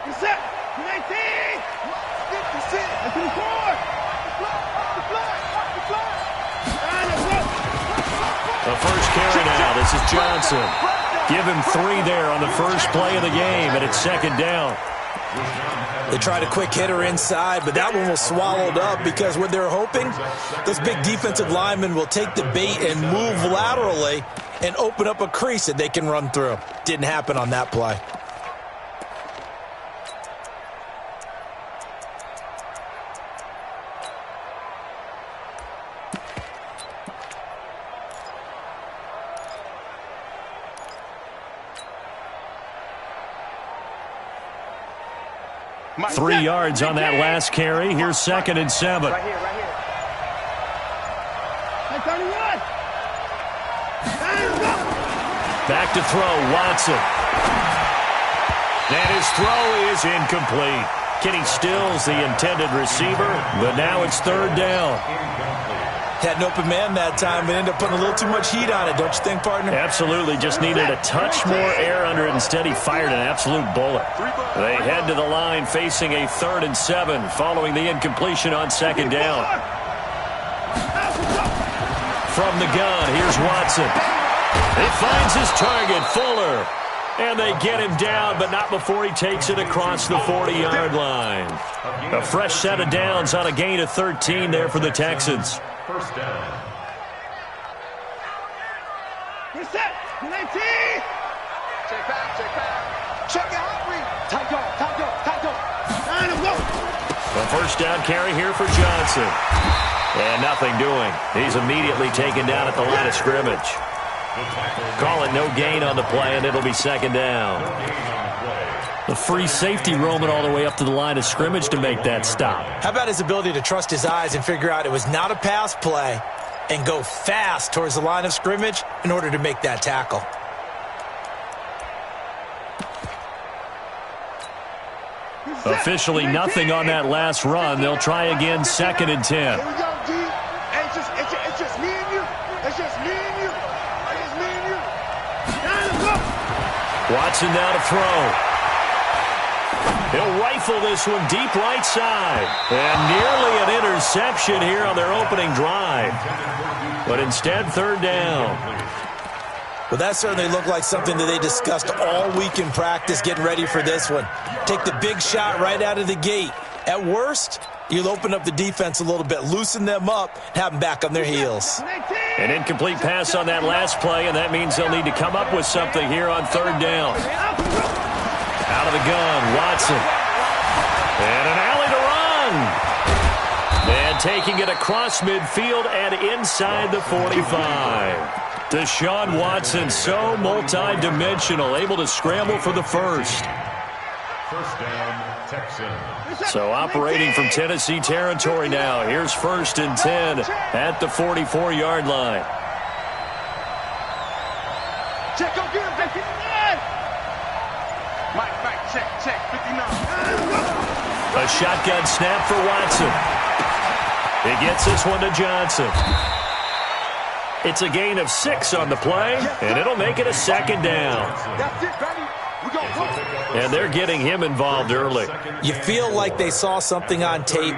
Get set. 19. The first carry now. This is Johnson. Give him 3 there on the first play of the game, and it's second down. They tried a quick hitter inside, but that one was swallowed up because what they're hoping, those big defensive linemen will take the bait and move laterally and open up a crease that they can run through. Didn't happen on that play. Mike, 3 yards on that last carry. Here's 2nd and 7. Right here, right here. Back to throw, Watson. And his throw is incomplete. Kenny Stills, the intended receiver, but now it's 3rd down. Had an open man that time, but ended up putting a little too much heat on it, don't you think, partner? Absolutely. Just needed a touch more air under it. Instead, he fired an absolute bullet. They head to the line facing a 3rd and 7 following the incompletion on 2nd down. From the gun, here's Watson. He finds his target, Fuller. And they get him down, but not before he takes it across the 40-yard line. A fresh set of downs on a gain of 13 there for the Texans. First down. Get set. 19. Check back, check back. Check your hot read. Tight go, tight go, tight go. The first down carry here for Johnson. And nothing doing. He's immediately taken down at the line of scrimmage. Call it no gain on the play, and it'll be 2nd down. The free safety roaming all the way up to the line of scrimmage to make that stop. How about his ability to trust his eyes and figure out it was not a pass play and go fast towards the line of scrimmage in order to make that tackle? Officially nothing on that last run. They'll try again, 2nd and 10. Here we go, G. It's just me and you. It's just me and you. It's just me and you. Watson now to throw. He'll rifle this one deep right side. And nearly an interception here on their opening drive. But instead, 3rd down. Well, that certainly looked like something that they discussed all week in practice getting ready for this one. Take the big shot right out of the gate. At worst, you'll open up the defense a little bit, loosen them up, and have them back on their heels. An incomplete pass on that last play, and that means they'll need to come up with something here on 3rd down. Out of the gun, Watson. And an alley to run. And taking it across midfield and inside the 45. Deshaun Watson, so multi-dimensional, able to scramble for the first. First down, Texans. So operating from Tennessee territory now. Here's 1st and 10 at the 44-yard line. Check, go get him, 59. Mike, check, 59. A shotgun snap for Watson. He gets this one to Johnson. It's a gain of 6 on the play, and it'll make it a 2nd down. That's it, baby. We go. And they're getting him involved early. You feel like they saw something on tape,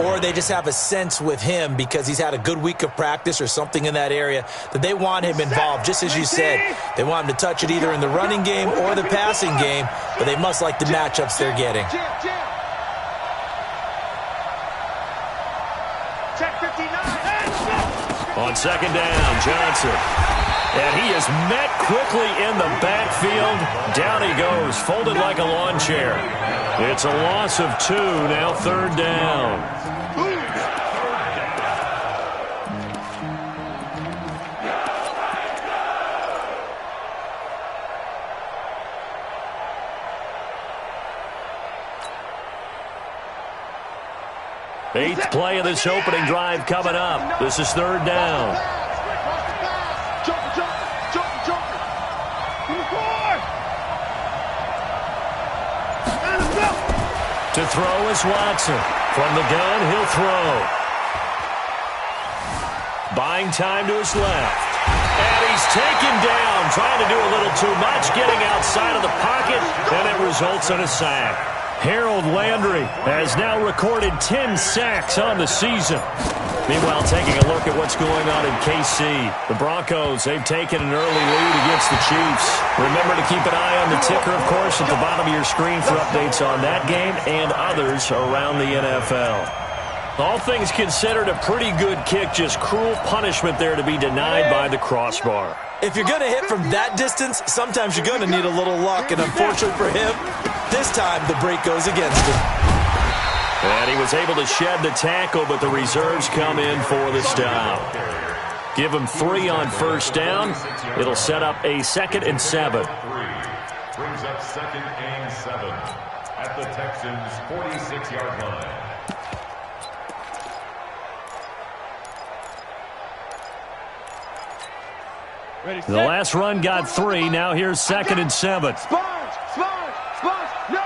or they just have a sense with him because he's had a good week of practice or something in that area that they want him involved. Just as you said, they want him to touch it either in the running game or the passing game, but they must like the matchups they're getting. Check 59. On 2nd down, Johnson. And he is met quickly in the backfield. Down he goes, folded like a lawn chair. It's a loss of 2, now 3rd down. Eighth play of this opening drive coming up. This is 3rd down. To throw is Watson. From the gun, he'll throw. Buying time to his left. And he's taken down, trying to do a little too much, getting outside of the pocket, and it results in a sack. Harold Landry has now recorded 10 sacks on the season. Meanwhile, taking a look at what's going on in KC. The Broncos, they've taken an early lead against the Chiefs. Remember to keep an eye on the ticker, of course, at the bottom of your screen for updates on that game and others around the NFL. All things considered, a pretty good kick, just cruel punishment there to be denied by the crossbar. If you're going to hit from that distance, sometimes you're going to need a little luck, and unfortunately for him, this time the break goes against him. And he was able to shed the tackle, but the reserves come in for the stop. Give him 3 on first down. It'll set up a 2nd and 7. Brings up 2nd and 7 at the Texans' 46-yard line. The last run got 3. Now here's 2nd and 7. Sponge! No!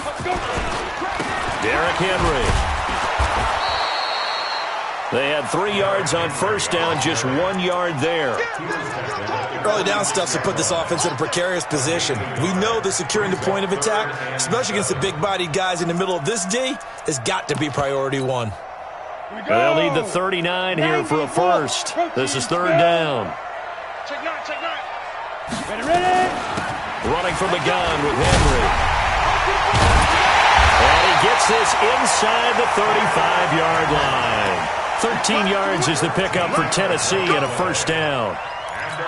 Let's go! Derrick Henry. They had 3 yards on first down, just 1 yard there. Early down stuff to put this offense in a precarious position. We know that securing the point of attack, especially against the big-bodied guys in the middle of this D, has got to be priority 1. They'll need the 39 here for a first. This is 3rd down. Check 9. Ready! Running from the gun with Henry. And he gets this inside the 35-yard line. 13 yards is the pickup for Tennessee and a first down.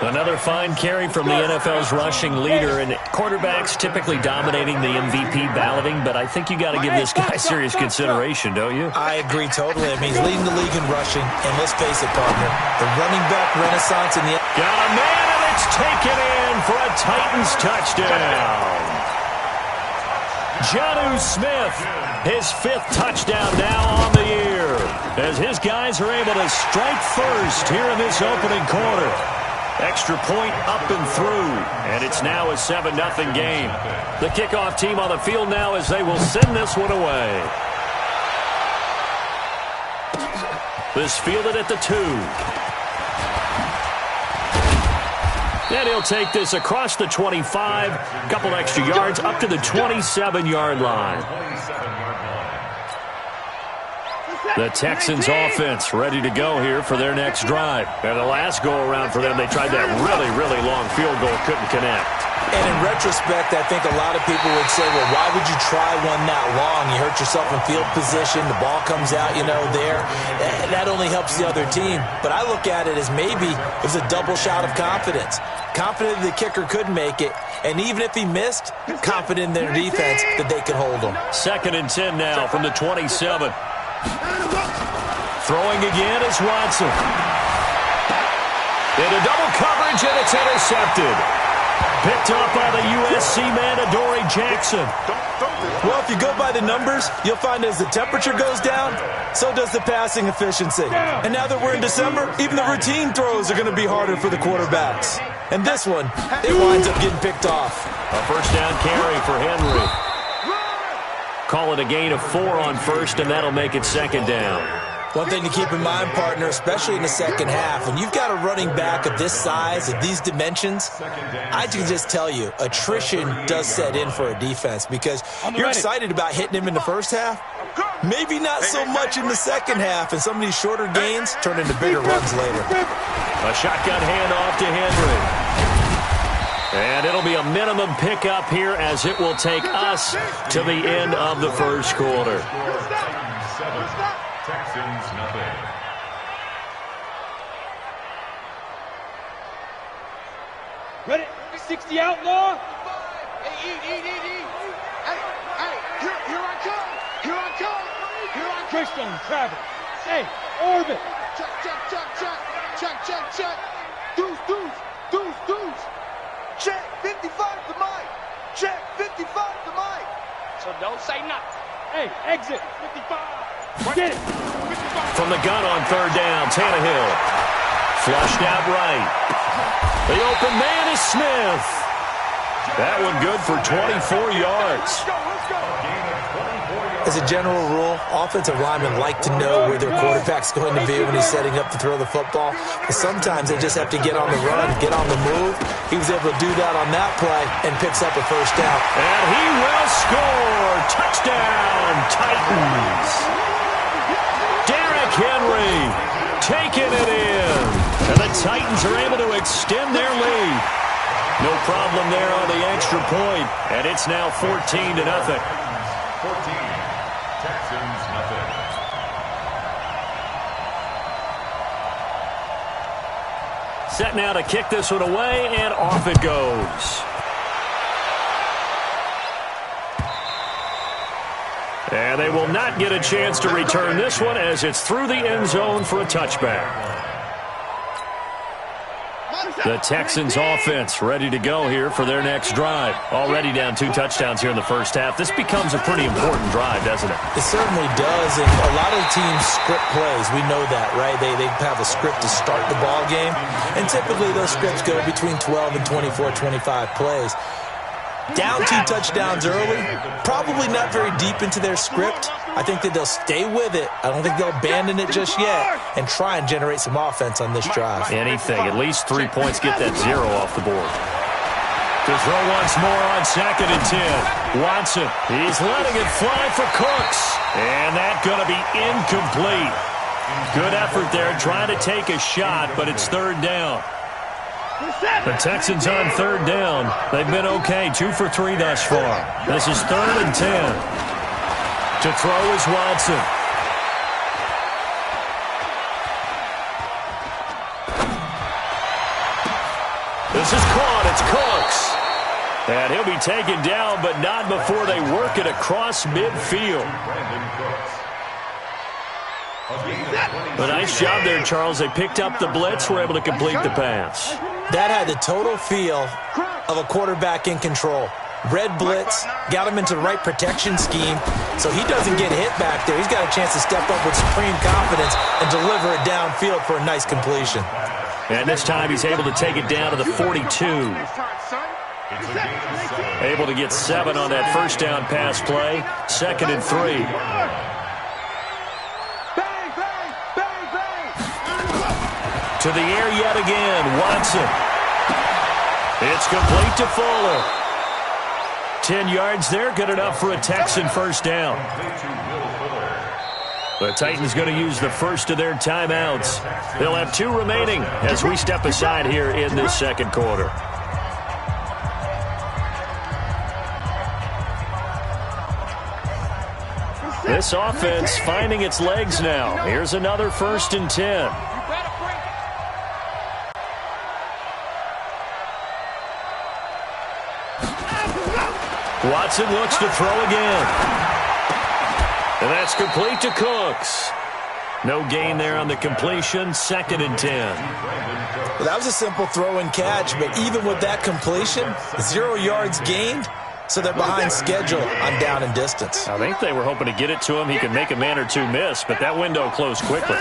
Another fine carry from the NFL's rushing leader, and quarterbacks typically dominating the MVP balloting, but I think you got to give this guy serious consideration, don't you? I agree totally. I mean, he's leading the league in rushing, and let's face it, partner, the running back renaissance in the... Got a man, and it's taken in for a Titans touchdown. Jonnu Smith, his 5th touchdown now on the year, as his guys are able to strike first here in this opening quarter. Extra point up and through, and it's now a 7-0 game. The kickoff team on the field now as they will send this one away. This fielded at the 2. And he'll take this across the 25, a couple extra yards up to the 27-yard line. The Texans offense ready to go here for their next drive. And the last go-around for them, they tried that really long field goal, couldn't connect. And in retrospect, I think a lot of people would say, well, why would you try one that long? You hurt yourself in field position. The ball comes out, there. That only helps the other team. But I look at it as maybe it was a double shot of confidence. Confident the kicker could make it. And even if he missed, confident in their defense that they could hold him. 2nd and 10 now from the 27. Throwing again is Watson. Into double coverage, and it's intercepted. Picked up by the USC man, Adoree Jackson. Well, if you go by the numbers, you'll find as the temperature goes down, so does the passing efficiency. And now that we're in December, even the routine throws are going to be harder for the quarterbacks. And this one, it winds up getting picked off. A first down carry for Henry. Call it a gain of 4 on first, and that'll make it 2nd down. One thing to keep in mind, partner, especially in the second half, when you've got a running back of this size, of these dimensions, I can just tell you, attrition does set in for a defense because you're excited about hitting him in the first half. Maybe not so much in the second half, and some of these shorter gains turn into bigger runs later. A shotgun handoff to Henry. And it'll be a minimum pickup here as it will take us to the end of the first quarter. Texans nothing. Ready? 60 outlaw. Hey, eat. Hey, here I come. Christian, Travis. Hey, orbit. Check. Deuce. Check, 55 to Mike. Check, 55 to Mike. So don't say nothing. Hey, exit, 55. Get it. 55. From the gun on 3rd down, Tannehill. Flushed out right. The open man is Smith. That one good for 24 yards. Let's go. As a general rule, offensive linemen like to know where their quarterback's going to be when he's setting up to throw the football. But sometimes they just have to get on the run, get on the move. He was able to do that on that play and picks up a first down. And he will score. Touchdown, Titans. Derrick Henry taking it in. And the Titans are able to extend their lead. No problem there on the extra point. And it's now 14-0. 14, Texans nothing. Set now to kick this one away, and off it goes. And they will not get a chance to return this one as it's through the end zone for a touchback. The Texans offense ready to go here for their next drive. Already down 2 touchdowns here in the first half. This becomes a pretty important drive, doesn't it? It certainly does, and a lot of the teams script plays. We know that, right? They have a script to start the ball game, and typically those scripts go between 12 and 24, 25 plays. Down 2 touchdowns early, probably not very deep into their script. I think that they'll stay with it. I don't think they'll abandon it just yet and try and generate some offense on this drive. Anything. At least 3 points, get that 0 off the board. To throw once more on 2nd and 10. Watson, he's letting it fly for Cooks. And that's going to be incomplete. Good effort there trying to take a shot, but it's 3rd down. The Texans on 3rd down. They've been okay, 2 for 3 thus far. This is 3rd and 10. To throw is Watson. This is caught. It's Cooks. And he'll be taken down, but not before they work it across midfield. A nice job there, Charles. They picked up the blitz, were able to complete the pass. That had the total feel of a quarterback in control. Red blitz, got him into the right protection scheme, so he doesn't get hit back there. He's got a chance to step up with supreme confidence and deliver it downfield for a nice completion. And this time he's able to take it down to the 42. Able to get 7 on that first down pass play. 2nd and 3. To the air yet again, Watson. It's complete to Fuller. 10 yards there, good enough for a Texan first down. The Titans going to use the first of their timeouts. They'll have 2 remaining as we step aside here in this second quarter. This offense finding its legs now. Here's another 1st and 10. Watson looks to throw again. And that's complete to Cooks. No gain there on the completion. 2nd and 10. Well, that was a simple throw and catch, but even with that completion, 0 yards gained, so they're behind schedule on down and distance. I think they were hoping to get it to him. He could make a man or 2 miss, but that window closed quickly.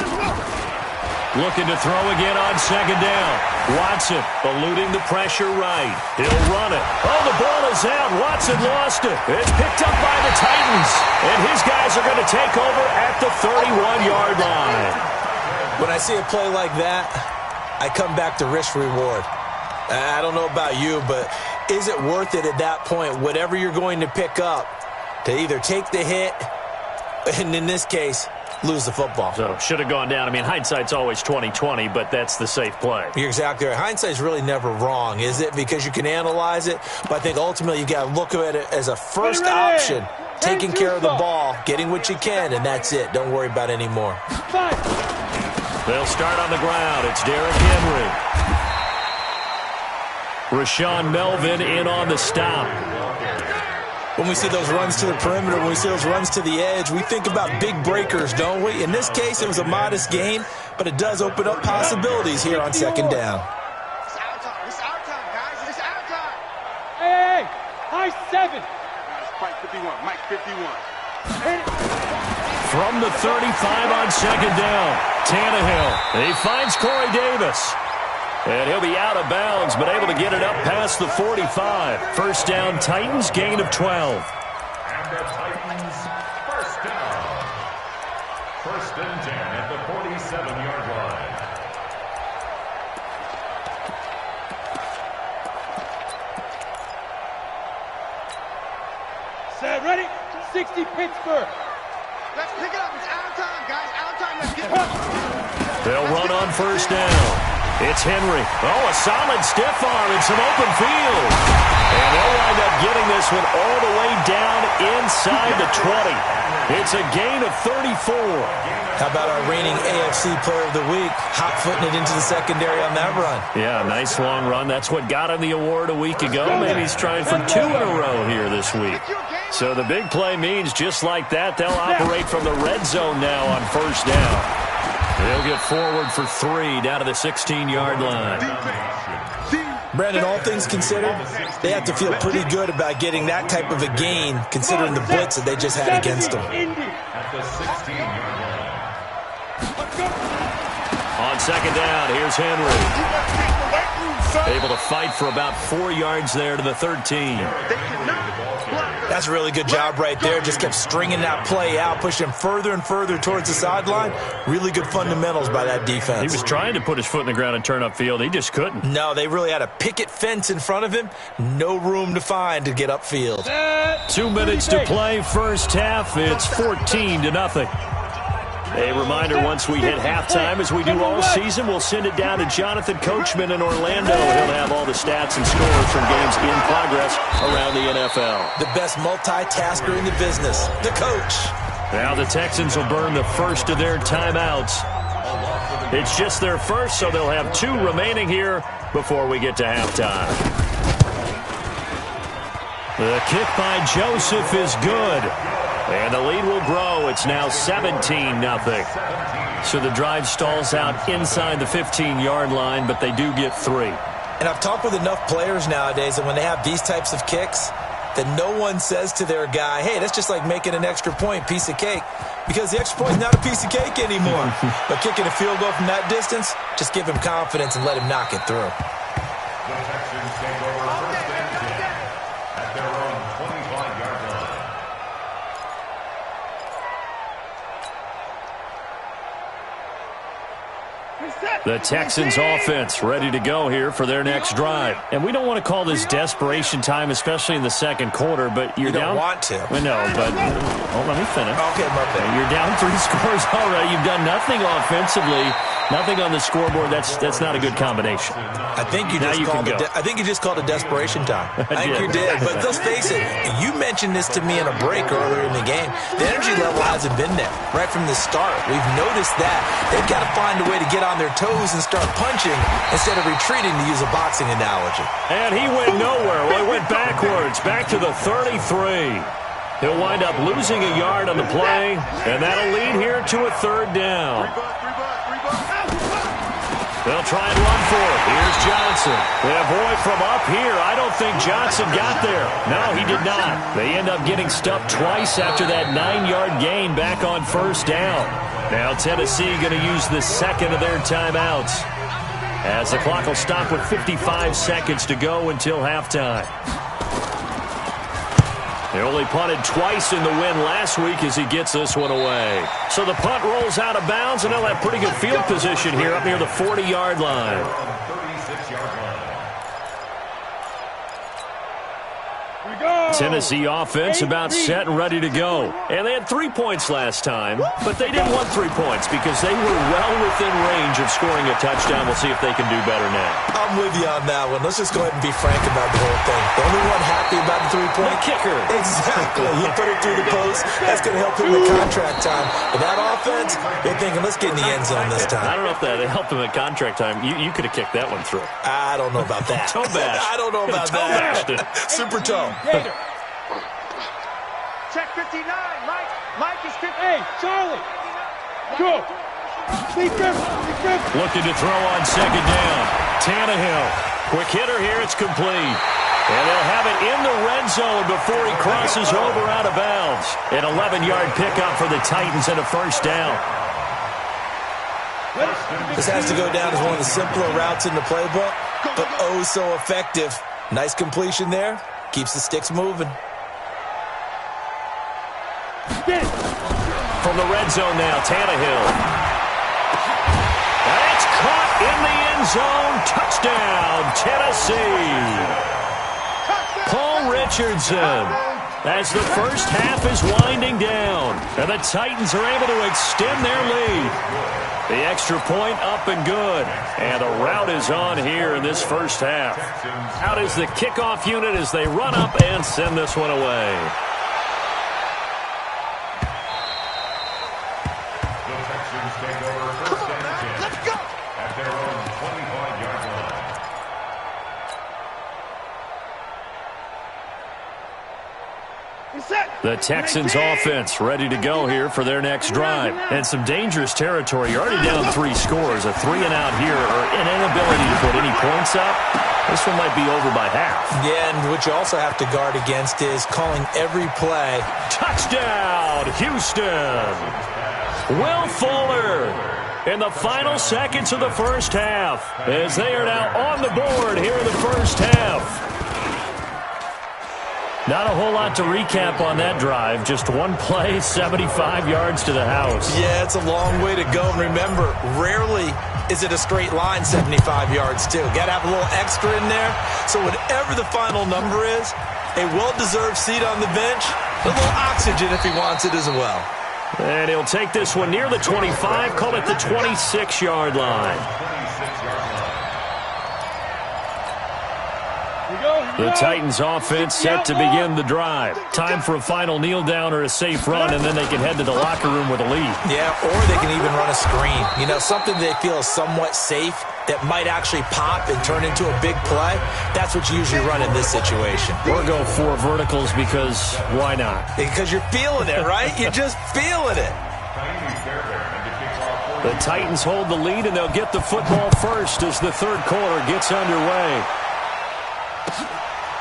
Looking to throw again on 2nd down. Watson eluding the pressure right. He'll run it. Oh, the ball is out. Watson lost it. It's picked up by the Titans. And his guys are going to take over at the 31-yard line. When I see a play like that, I come back to risk-reward. I don't know about you, but is it worth it at that point, whatever you're going to pick up, to either take the hit, and in this case, lose the football? So, should have gone down. I mean, hindsight's always 20/20, but that's the safe play. You're exactly right. Hindsight's really never wrong, is it? Because you can analyze it, but I think ultimately you got to look at it as a first option, taking care of the ball, getting what you can, and that's it. Don't worry about any more. They'll start on the ground. It's Derrick Henry. Rashawn Melvin in on the stop. When we see those runs to the perimeter, when we see those runs to the edge, we think about big breakers, don't we? In this case, it was a modest gain, but it does open up possibilities here on 2nd down. It's our time. It's our time, guys. It's our time. Hey, high 7. Mike 51. Mike 51. From the 35 on 2nd down, Tannehill. He finds Corey Davis. And he'll be out of bounds, but able to get it up past the 45. First down, Titans, gain of 12. And the Titans, first 60 Pittsburgh. Let's pick it up. It's out of time, guys. Out of time. Let's get it. They'll run on first down. It's Henry. Oh, a solid stiff arm and some open field. And they'll wind up getting this one all the way down inside the 20. It's a gain of 34. How about our reigning AFC Player of the Week, hot-footing it into the secondary on that run? Yeah, nice long run. That's what got him the award a week ago. Maybe he's trying for 2 in a row here this week. So the big play means just like that, they'll operate from the red zone now on first down. They'll get forward for 3 down to the 16-yard line. Brandon, all things considered, they have to feel pretty good about getting that type of a gain, considering the blitz that they just had against them. At the 16-yard line. On second down, here's Henry. Able to fight for about 4 yards there to the 13. That's a really good job right there. Just kept stringing that play out, pushing him further and further towards the sideline. Really good fundamentals by that defense. He was trying to put his foot in the ground and turn upfield. He just couldn't. No, they really had a picket fence in front of him. No room to find to get upfield. 2 minutes to play first half. It's 14-0. A reminder, once we hit halftime, as we do all season, we'll send it down to Jonathan Coachman in Orlando. He'll have all the stats and scores from games in progress around the NFL. The best multitasker in the business, the coach. Now the Texans will burn the first of their timeouts. It's just their first, so they'll have 2 remaining here before we get to halftime. The kick by Joseph is good. And the lead will grow. It's now 17-0. So the drive stalls out inside the 15-yard line, but they do get 3. And I've talked with enough players nowadays that when they have these types of kicks, that no one says to their guy, hey, that's just like making an extra point, piece of cake. Because the extra point is not a piece of cake anymore. But kicking a field goal from that distance, just give him confidence and let him knock it through. The Texans take over first and 10 at their own 25-yard line. The Texans offense ready to go here for their next drive. And we don't want to call this desperation time, especially in the second quarter, but you're down. You don't want to. I know, but let me finish. Okay, my bad. You're down 3 scores already. You've done nothing offensively, nothing on the scoreboard. That's not a good combination. I think you just called it desperation time. I think you did. But let's face it, you mentioned this to me in a break earlier in the game. The energy level hasn't been there right from the start. We've noticed that. They've got to find a way to get on their toes and start punching instead of retreating, to use a boxing analogy. And he went nowhere. Well, he went backwards, back to the 33. He'll wind up losing a yard on the play, and that'll lead here to a 3rd down. They'll try and run for it. Here's Johnson. Yeah, boy, from up here, I don't think Johnson got there. No, he did not. They end up getting stuffed twice after that 9-yard gain back on first down. Now Tennessee going to use the second of their timeouts, as the clock will stop with 55 seconds to go until halftime. They only punted twice in the win last week as he gets this one away. So the punt rolls out of bounds, and they'll have pretty good field position here up near the 40-yard line. 36-yard line. Tennessee offense about set and ready to go. And they had 3 points last time, but they didn't want 3 points because they were well within range of scoring a touchdown. We'll see if they can do better now. I'm with you on that one. Let's just go ahead and be frank about the whole thing. The only one happy about the 3-point? The kicker. Exactly. He put it through the post. That's going to help him in contract time. But that offense, they're thinking, let's get in the end zone this time. I don't know if that helped him at contract time. You could have kicked that one through. I don't know about that. Toe bash. I don't know about that. Super toe. Check 59, Mike. Mike is 50. Hey, Charlie. Go. Looking to throw on second down. Tannehill. Quick hitter here. It's complete. And they'll have it in the red zone before he crosses over out of bounds. An 11-yard pickup for the Titans and a first down. This has to go down as one of the simpler routes in the playbook, but oh so effective. Nice completion there. Keeps the sticks moving. From the red zone now, Tannehill. That's caught in the end zone. Touchdown, Tennessee. Paul Richardson. as the first half is winding down. And the Titans are able to extend their lead. The extra point up and good. And the rout is on here in this first half. Out is the kickoff unit as they run up and send this one away. The Texans take over first and 10 Let's go. at their own 25-yard line. The Texans offense ready to go here for their next drive. And some dangerous territory. You're already down 3 scores. A 3-and-out here or an inability to put any points up. This one might be over by half. Yeah, and what you also have to guard against is calling every play. Touchdown, Houston. Will Fuller in the final seconds of the first half as they are now on the board here in the first half. Not a whole lot to recap on that drive. Just one play, 75 yards to the house. Yeah, it's a long way to go. And remember, rarely is it a straight line 75 yards, too. Got to have a little extra in there. So whatever the final number is, a well-deserved seat on the bench, a little oxygen if he wants it as well. And he'll take this one near the 25, call it the 26-yard line. The Titans offense set to begin the drive. Time for a final kneel down or a safe run, and then they can head to the locker room with a lead. Yeah, or they can even run a screen. You know, something they feel is somewhat safe that might actually pop and turn into a big play. That's what you usually run in this situation. Or go 4 verticals because why not? Because you're feeling it, right? You're just feeling it. The Titans hold the lead, and they'll get the football first as the third quarter gets underway.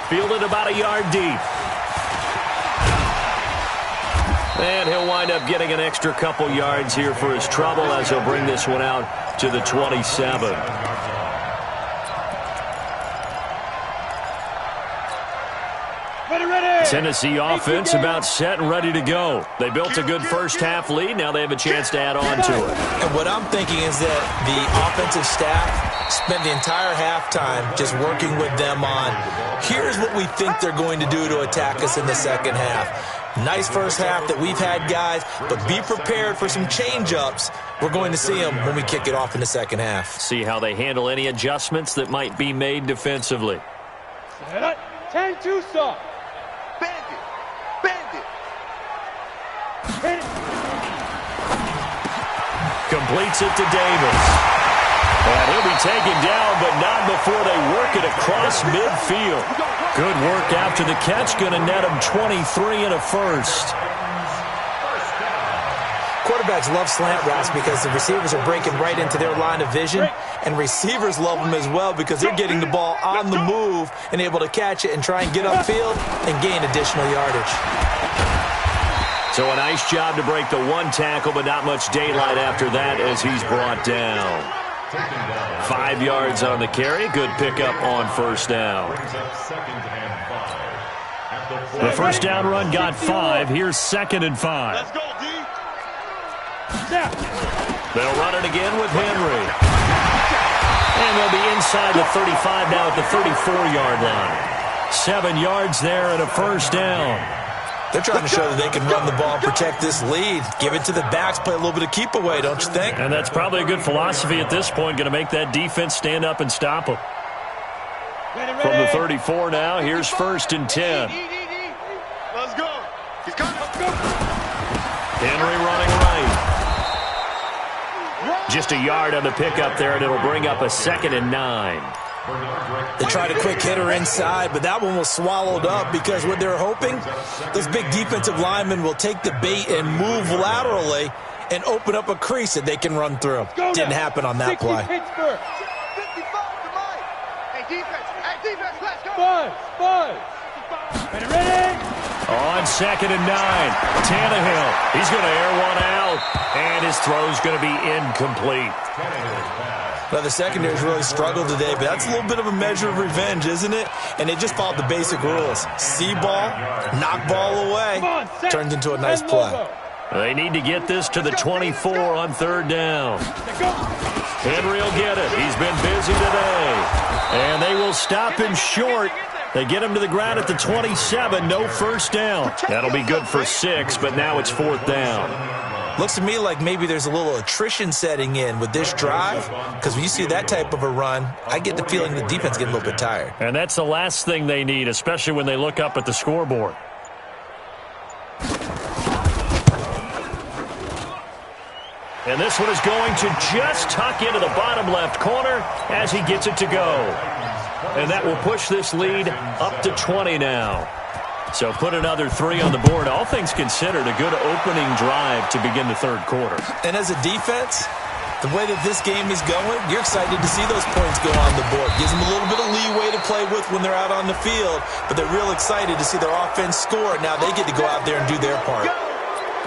Fielded about a yard deep. And he'll wind up getting an extra couple yards here for his trouble as he'll bring this one out to the 27. Tennessee offense about set and ready to go. They built a good first half lead. Now they have a chance to add on to it. And what I'm thinking is that the offensive staff spent the entire halftime just working with them on, here's what we think they're going to do to attack us in the second half. Nice first half that we've had, guys, but be prepared for some change-ups. We're going to see them when we kick it off in the second half. See how they handle any adjustments that might be made defensively. 10-2 stop. Bandit. Bandit. Completes it to Davis. And he'll be taken down, but not before they work it across midfield. Good work after the catch. Going to net him 23 and a first. Quarterbacks love slant routes because the receivers are breaking right into their line of vision, and receivers love them as well because they're getting the ball on the move and able to catch it and try and get upfield and gain additional yardage. So a nice job to break the one tackle, but not much daylight after that as he's brought down. 5 yards on the carry. Good pickup on first down. The first down run got 5. Here's 2nd and 5. Let's go, D. They'll run it again with Henry. And they'll be inside the 35 now at the 34-yard line. 7 yards there and a first down. They're trying to show that they can run the ball and protect this lead. Give it to the backs, play a little bit of keep away, don't you think? And that's probably a good philosophy at this point. Going to make that defense stand up and stop them. From the 34 now, here's 1st and 10. Let's go. He's coming. Let's go. Henry running right. Just a yard on the pickup there, and it'll bring up a 2nd and 9. They tried a quick hitter inside, but that one was swallowed up because what they're hoping, those big defensive linemen will take the bait and move laterally and open up a crease that they can run through. Didn't happen on that play. 55 to Mike. Hey, defense. Hey, defense, let's go. Buzz. Ready? On 2nd and 9, Tannehill. He's going to air one out, and his throw's going to be incomplete. Well, the secondary's really struggled today, but that's a little bit of a measure of revenge, isn't it? And they just followed the basic rules. See ball, knock ball away, turns into a nice play. They need to get this to the 24 on 3rd down. Henry will get it. He's been busy today. And they will stop him short They get him to the ground at the 27, no first down. That'll be good for 6, but now it's 4th down. Looks to me like maybe there's a little attrition setting in with this drive, because when you see that type of a run, I get the feeling the defense getting a little bit tired. And that's the last thing they need, especially when they look up at the scoreboard. And this one is going to just tuck into the bottom left corner as he gets it to go. And that will push this lead up to 20 now. So put another 3 on the board. All things considered, a good opening drive to begin the third quarter. And as a defense, the way that this game is going, you're excited to see those points go on the board. Gives them a little bit of leeway to play with when they're out on the field, but they're real excited to see their offense score. Now they get to go out there and do their part.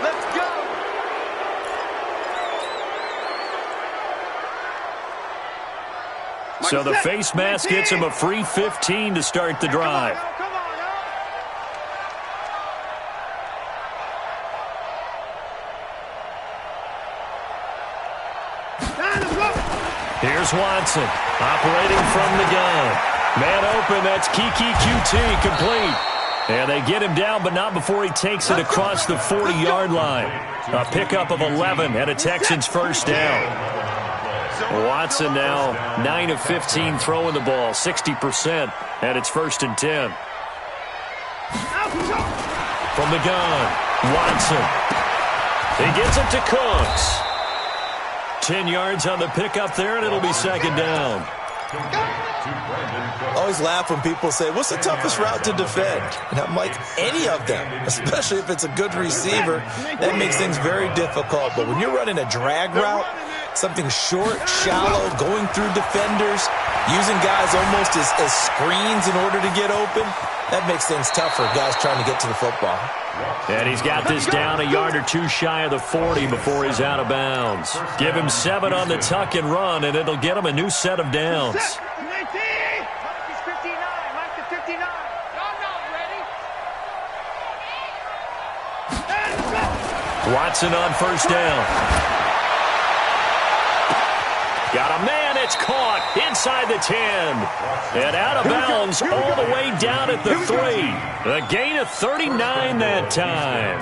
Let's go. So the face mask gets him a free 15 to start the drive. Here's Watson, operating from the gun. Man open, that's Kiki QT, complete. And they get him down, but not before he takes it across the 40-yard line. A pickup of 11 and a Texans first down. Watson now 9 of 15 throwing the ball, 60%, and it's 1st and 10. From the gun, Watson. He gets it to Cooks. 10 yards on the pickup there, and it'll be 2nd down. Always laugh when people say, what's the toughest route to defend? And I'm like, any of them, especially if it's a good receiver. That makes things very difficult. But when you're running a drag route, something short, shallow, going through defenders, using guys almost as screens in order to get open, that makes things tough for guys trying to get to the football. And he's got this down a yard or 2 shy of the 40 before he's out of bounds. Give him 7 on the tuck and run, and it'll get him a new set of downs. Watson on first down. Got a man, it's caught inside the 10. And out of bounds all the way down at the 3. A gain of 39 that time.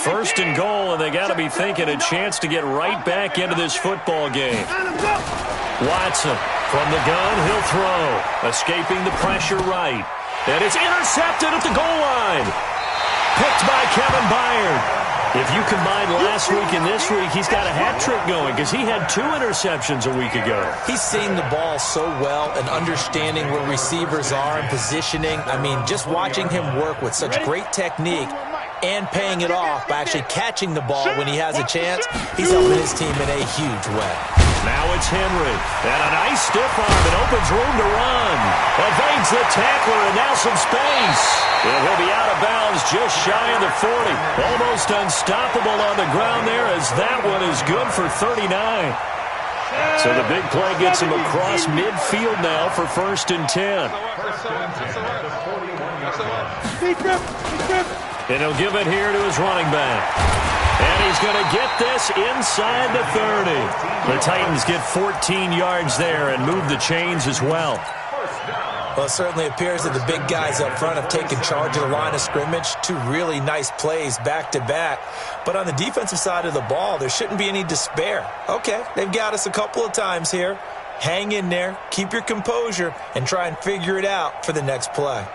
1st and goal, and they got to be thinking a chance to get right back into this football game. Watson from the gun, he'll throw. Escaping the pressure right. And it's intercepted at the goal line. Picked by Kevin Byard. If you combine last week and this week, he's got a hat trick going because he had 2 interceptions a week ago. He's seeing the ball so well and understanding where receivers are and positioning. I mean, just watching him work with such great technique and paying it off by actually catching the ball when he has a chance, he's helping his team in a huge way. Now it's Henry. And a nice stiff arm. It opens room to run. Evades the tackler, and now some space. And he'll be out of bounds just shy of the 40. Almost unstoppable on the ground there as that one is good for 39. So the big play gets him across midfield now for 1st and 10. And he'll give it here to his running back. And he's going to get this inside the 30. The Titans get 14 yards there and move the chains as well. Well, it certainly appears that the big guys up front have taken charge of the line of scrimmage. 2 really nice plays back-to-back. But on the defensive side of the ball, there shouldn't be any despair. Okay, they've got us a couple of times here. Hang in there, keep your composure, and try and figure it out for the next play.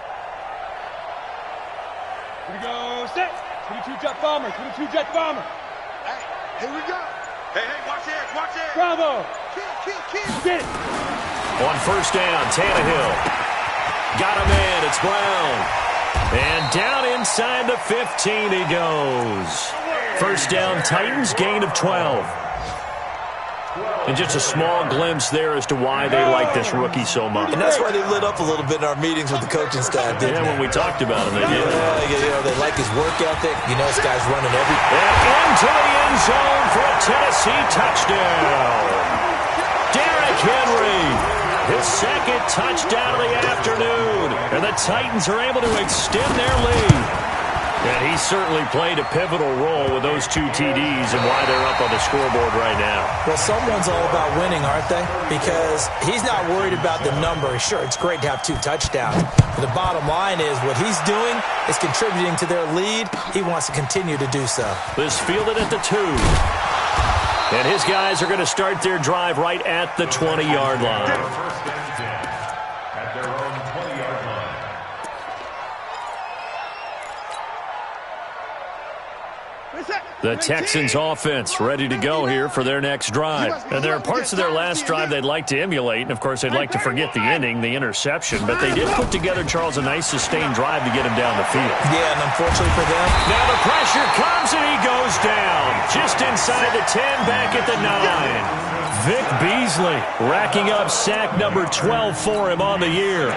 Here we go, set. 22 jet bomber, 22 jet bomber. Hey, here we go. Hey, watch it, watch it. Bravo. Keep. Get it. On first down, Tannehill. Got a man, it's Brown. And down inside the 15 he goes. First down, Titans, gain of 12. And just a small glimpse there as to why they like this rookie so much. And that's why they lit up a little bit in our meetings with the coaching staff, didn't they? When we talked about him, they did. Yeah, they like his work ethic. You know, this guy's running every... And into the end zone for a Tennessee touchdown. Derrick Henry, his 2nd touchdown of the afternoon. And the Titans are able to extend their lead. And he certainly played a pivotal role with those 2 TDs and why they're up on the scoreboard right now. Well, someone's all about winning, aren't they? Because he's not worried about the number. Sure, it's great to have 2 touchdowns. But the bottom line is what he's doing is contributing to their lead. He wants to continue to do so. This fielded at the 2. And his guys are going to start their drive right at the 20-yard line. First and 10 at their own 20-yard line. The Texans offense ready to go here for their next drive. And there are parts of their last drive they'd like to emulate, and of course they'd like to forget the ending, the interception, but they did put together, Charles, a nice sustained drive to get him down the field. Yeah, and unfortunately for them, now the pressure comes and he goes down. Just inside the 10, back at the 9. Vic Beasley racking up sack number 12 for him on the year.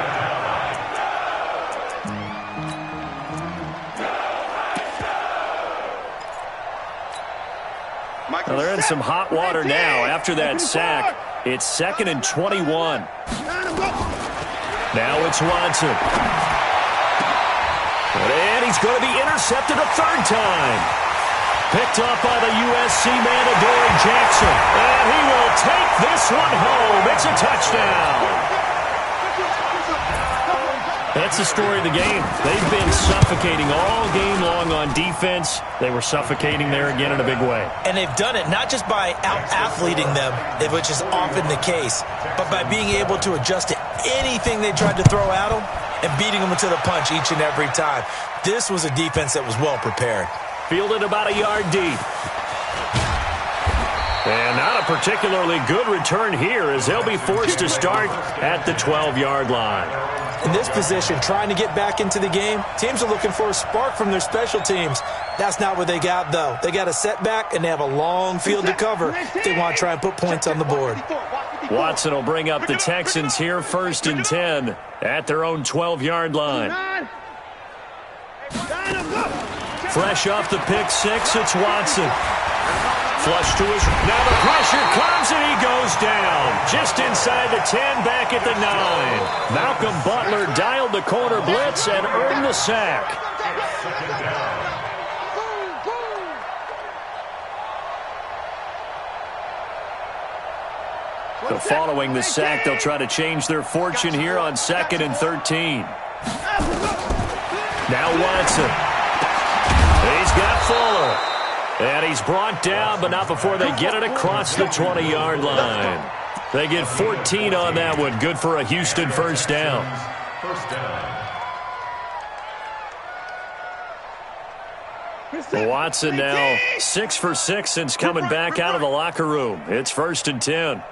Well, they're in some hot water now after that sack. It's 2nd and 21. Now it's Watson. And he's going to be intercepted a 3rd time. Picked up by the USC man, Adoree Jackson. And he will take this one home. It's a touchdown. That's the story of the game. They've been suffocating all game long on defense. They were suffocating there again in a big way. And they've done it not just by out-athleting them, which is often the case, but by being able to adjust to anything they tried to throw at them and beating them to the punch each and every time. This was a defense that was well prepared. Fielded about a yard deep. And not a particularly good return here as they'll be forced to start at the 12-yard line. In this position, trying to get back into the game, teams are looking for a spark from their special teams. That's not what they got, though. They got a setback, and they have a long field to cover if they want to try and put points on the board. Watson will bring up the Texans here, 1st and 10 at their own 12-yard line. Fresh off the pick 6, it's Watson. Flush to his... Now the pressure comes and he goes down. Just inside the 10, back at the 9. Malcolm Butler dialed the corner blitz and earned the sack. So following the sack, they'll try to change their fortune here on 2nd and 13. Now Watson. He's got Fuller. And he's brought down, but not before they get it across the 20-yard line. They get 14 on that one. Good for a Houston first down. Watson now 6 for 6 since coming back out of the locker room. It's 1st and 10.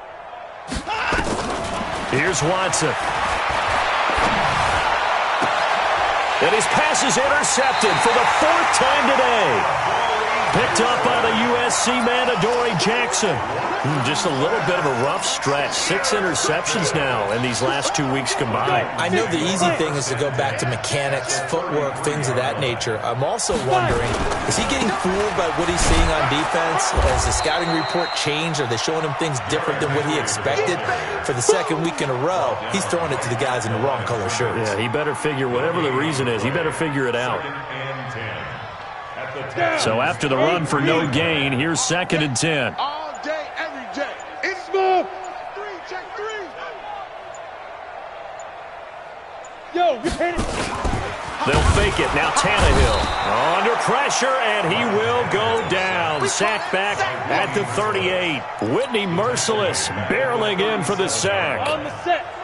Here's Watson. And his pass is intercepted for the 4th time today. Picked up by the USC man, Adoree Jackson. Just a little bit of a rough stretch. 6 interceptions now in these last 2 weeks combined. I know the easy thing is to go back to mechanics, footwork, things of that nature. I'm also wondering, is he getting fooled by what he's seeing on defense? Has the scouting report changed? Are they showing him things different than what he expected? For the 2nd week in a row, he's throwing it to the guys in the wrong color shirts. Yeah, he better figure, whatever the reason is, he better figure it out. So after the run for no gain, here's 2nd and 10. All day, every day. It's small. 3, check 3. Yo, you hit it. They'll fake it. Now Tannehill under pressure, and he will go down. Sacked back at the 38. Whitney Merciless barreling in for the sack.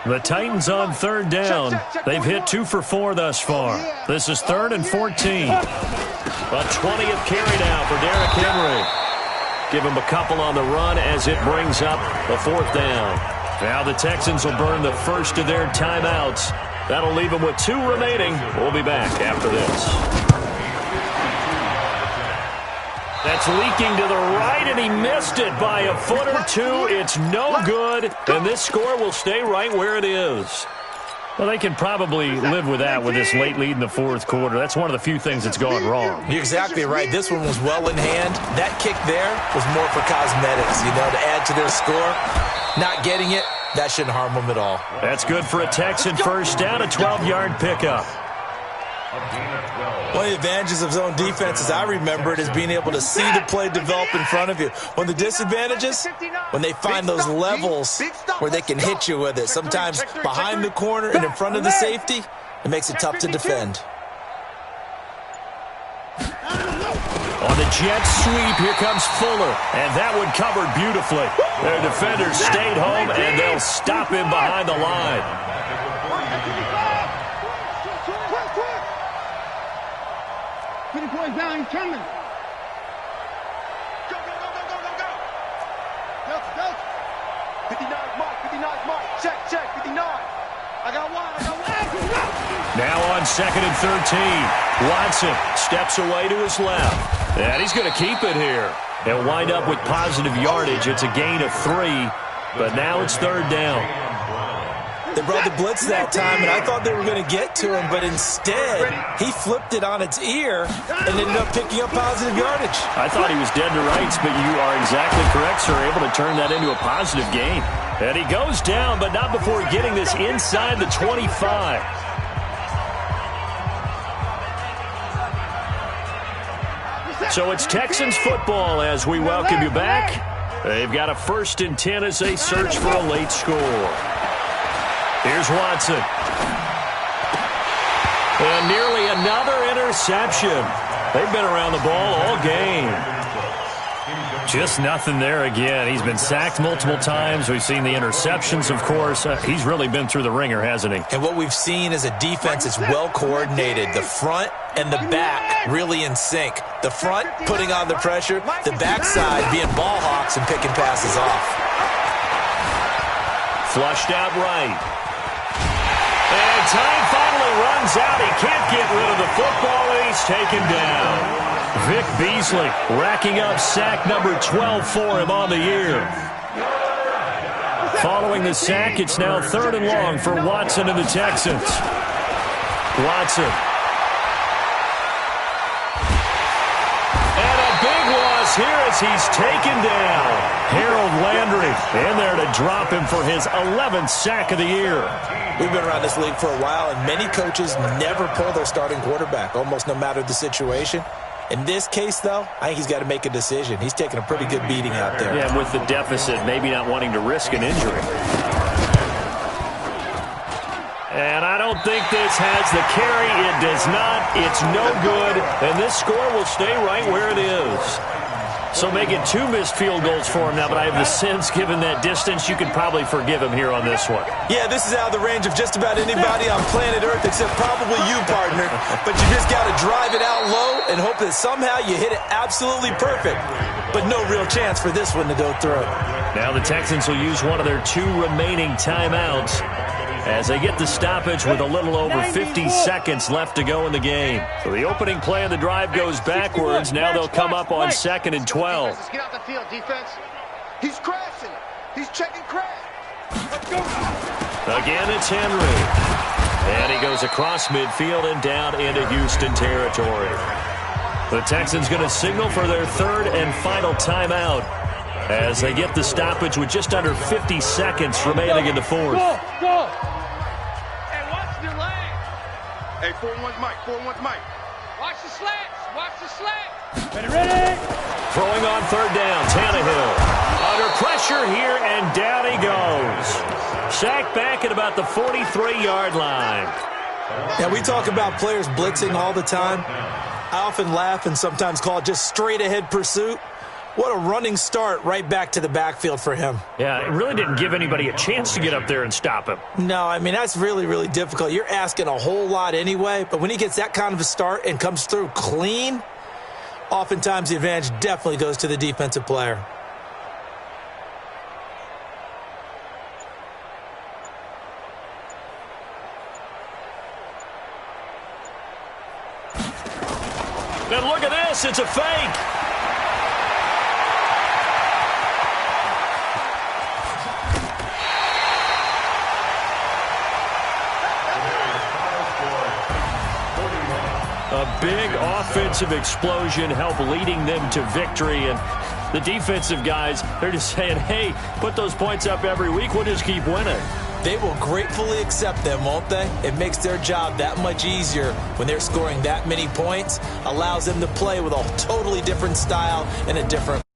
The Titans on 3rd down. They've hit 2 for 4 thus far. This is 3rd and 14. A 20th carry now for Derrick Henry. Give him a couple on the run as it brings up the 4th down. Now the Texans will burn the first of their timeouts. That'll leave them with 2 remaining. We'll be back after this. That's leaking to the right, and he missed it by a foot or 2. It's no good, and this score will stay right where it is. Well, they can probably live with that with this late lead in the 4th quarter. That's one of the few things that's gone wrong. You're exactly right. This one was well in hand. That kick there was more for cosmetics, to add to their score. Not getting it, that shouldn't harm them at all. That's good for a Texan first down, a 12-yard pickup. A gain of 12. One of the advantages of zone defense, as I remember it, is being able to see the play develop in front of you. One of the disadvantages, when they find those levels where they can hit you with it, sometimes behind the corner and in front of the safety, it makes it tough to defend. On the jet sweep, here comes Fuller, and that one covered beautifully. Their defenders stayed home, and they'll stop him behind the line. 20 points down, he's coming. Go, go, go, go, go, go, go. Delta, Delta. 59 is Mike, 59 is Mike. Check, check, 59. I got one, I got one. Now on 2nd and 13. Watson steps away to his left. And he's going to keep it here. They'll wind up with positive yardage. It's a gain of 3, but now it's 3rd down. They brought the blitz that time, and I thought they were going to get to him, but instead, he flipped it on its ear and ended up picking up positive yardage. I thought he was dead to rights, but you are exactly correct, sir. Able to turn that into a positive gain. And he goes down, but not before getting this inside the 25. So it's Texans football as we welcome you back. They've got a 1st and 10 as they search for a late score. Here's Watson. And nearly another interception. They've been around the ball all game. Just nothing there again. He's been sacked multiple times. We've seen the interceptions, of course. He's really been through the ringer, hasn't he? And what we've seen is a defense that's well coordinated. The front and the back really in sync. The front putting on the pressure, the backside being ball hawks and picking passes off. Flushed out right. And time finally runs out. He can't get rid of the football, and he's taken down. Vic Beasley racking up sack number 12 for him on the year. Following the sack, it's now 3rd and long for Watson and the Texans. Watson. And a big loss here as he's taken down. Harold Landry in there to drop him for his 11th sack of the year. We've been around this league for a while, and many coaches never pull their starting quarterback, almost no matter the situation. In this case, though, I think he's got to make a decision. He's taking a pretty good beating out there. Yeah, with the deficit, maybe not wanting to risk an injury. And I don't think this has the carry. It does not. It's no good. And this score will stay right where it is. So making 2 missed field goals for him now, but I have the sense, given that distance, you could probably forgive him here on this one. Yeah, this is out of the range of just about anybody on planet Earth except probably you, partner. But you just got to drive it out low and hope that somehow you hit it absolutely perfect. But no real chance for this one to go through. Now the Texans will use one of their 2 remaining timeouts as they get the stoppage with a little over 50 seconds left to go in the game. So the opening play of the drive goes backwards. Now they'll come up on 2nd and 12. Let's get out the field, defense. He's crashing it. He's checking crash. Let's go. Again, it's Henry. And he goes across midfield and down into Houston territory. The Texans going to signal for their 3rd and final timeout as they get the stoppage with just under 50 seconds remaining in the 4th. Go. Hey, 4-1's Mike, 4-1's Mike. Watch the slants, watch the slants. Ready. Throwing on 3rd down, Tannehill. Under pressure here, and down he goes. Sacked back at about the 43-yard line. Now, we talk about players blitzing all the time. I often laugh and sometimes call it just straight-ahead pursuit. What a running start right back to the backfield for him. Yeah, it really didn't give anybody a chance to get up there and stop him. No, I mean, that's really, really difficult. You're asking a whole lot anyway, but when he gets that kind of a start and comes through clean, oftentimes the advantage definitely goes to the defensive player. And look at this, it's a fake. A big offensive explosion helped leading them to victory, and The defensive guys, they're just saying, hey, put those points up every week. We'll just keep winning. They will gratefully accept them, won't they? It makes their job that much easier when they're scoring that many points. Allows them to play with a totally different style and a different